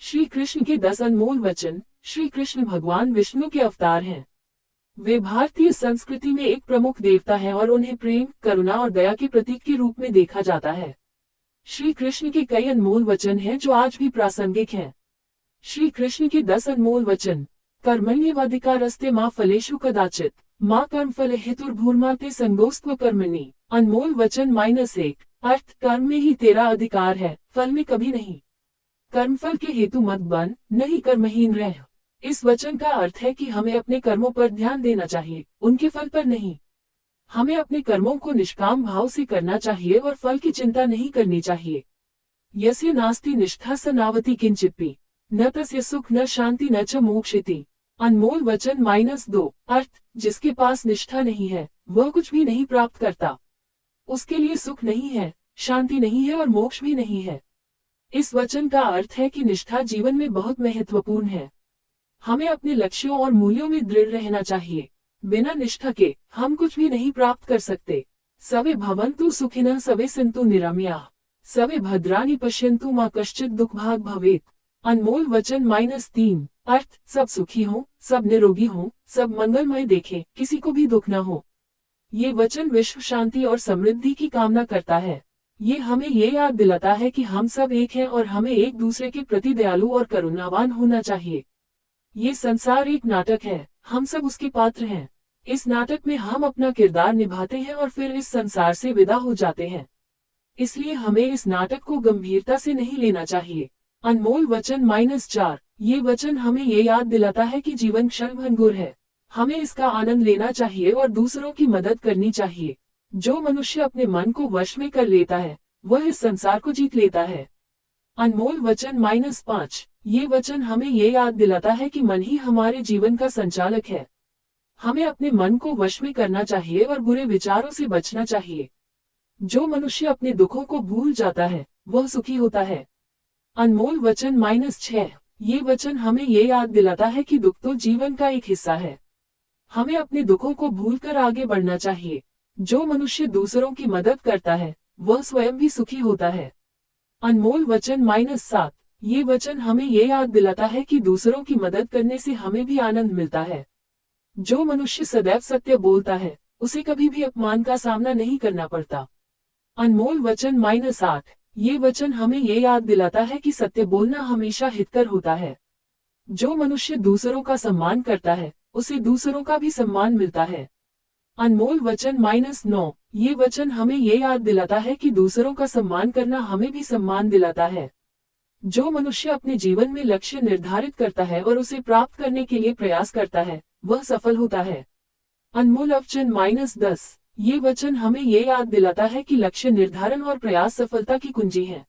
श्री कृष्ण के 10 अनमोल वचन। श्री कृष्ण भगवान विष्णु के अवतार हैं। वे भारतीय संस्कृति में एक प्रमुख देवता हैं और उन्हें प्रेम, करुणा और दया के प्रतीक के रूप में देखा जाता है। श्री कृष्ण के कई अनमोल वचन हैं जो आज भी प्रासंगिक हैं। श्री कृष्ण के 10 अनमोल वचन। कर्मण्येवाधिकारस्ते मा फलेषु कदाचित् मा कर्मफले हेतुर्भूर्मा ते संगोस्त्व कर्मणि। अनमोल वचन -1। अर्थ, कर्म में ही तेरा अधिकार है, फल में कभी नहीं। कर्मफल के हेतु मत बन, नहीं कर्महीन रह। इस वचन का अर्थ है कि हमें अपने कर्मों पर ध्यान देना चाहिए, उनके फल पर नहीं। हमें अपने कर्मों को निष्काम भाव से करना चाहिए और फल की चिंता नहीं करनी चाहिए। यस्य नास्ति निष्ठा स नावति किंचिदपि, न तस्य सुख न शांति न च मोक्षिति। अनमोल वचन -2। अर्थ, जिसके पास निष्ठा नहीं है वह कुछ भी नहीं प्राप्त करता। उसके लिए सुख नहीं है, शांति नहीं है और मोक्ष भी नहीं है। इस वचन का अर्थ है कि निष्ठा जीवन में बहुत महत्वपूर्ण है। हमें अपने लक्ष्यों और मूल्यों में दृढ़ रहना चाहिए। बिना निष्ठा के हम कुछ भी नहीं प्राप्त कर सकते। सवे भवन्तु सुखिनः सवे सन्तु निरामयाः सवे भद्राणि पश्यन्तु मा कश्चित् दुःखभाग् भवेत्। अनमोल वचन -3। अर्थ, सब सुखी हों, सब निरोगी हों, सब मंगलमय देखें, किसी को भी दुख न हो। ये वचन विश्व शांति और समृद्धि की कामना करता है। ये हमें ये याद दिलाता है कि हम सब एक हैं और हमें एक दूसरे के प्रति दयालु और करुणावान होना चाहिए। ये संसार एक नाटक है, हम सब उसके पात्र हैं। इस नाटक में हम अपना किरदार निभाते हैं और फिर इस संसार से विदा हो जाते हैं। इसलिए हमें इस नाटक को गंभीरता से नहीं लेना चाहिए। अनमोल वचन -4। ये वचन हमें ये याद दिलाता है कि जीवन क्षणभंगुर है। हमें इसका आनंद लेना चाहिए और दूसरों की मदद करनी चाहिए। जो मनुष्य अपने मन को वश में कर लेता है वह इस संसार को जीत लेता है। अनमोल वचन -5। ये वचन हमें ये याद दिलाता है कि मन ही हमारे जीवन का संचालक है। हमें अपने मन को वश में करना चाहिए और बुरे विचारों से बचना चाहिए। जो मनुष्य अपने दुखों को भूल जाता है वह सुखी होता है। अनमोल वचन -6। ये वचन हमें ये याद दिलाता है कि दुख तो जीवन का एक हिस्सा है। हमें अपने दुखों को भूलकर आगे बढ़ना चाहिए। जो मनुष्य दूसरों की मदद करता है वह स्वयं भी सुखी होता है। अनमोल वचन -7। ये वचन हमें ये याद दिलाता है कि दूसरों की मदद करने से हमें भी आनंद मिलता है। जो मनुष्य सदैव सत्य बोलता है उसे कभी भी अपमान का सामना नहीं करना पड़ता। अनमोल वचन -8। ये वचन हमें ये याद दिलाता है कि सत्य बोलना हमेशा हितकर होता है। जो मनुष्य दूसरों का सम्मान करता है उसे दूसरों का भी सम्मान मिलता है। अनमोल वचन -9। ये वचन हमें ये याद दिलाता है कि दूसरों का सम्मान करना हमें भी सम्मान दिलाता है। जो मनुष्य अपने जीवन में लक्ष्य निर्धारित करता है और उसे प्राप्त करने के लिए प्रयास करता है वह सफल होता है। अनमोल वचन -10। ये वचन हमें ये याद दिलाता है कि लक्ष्य निर्धारण और प्रयास सफलता की कुंजी है।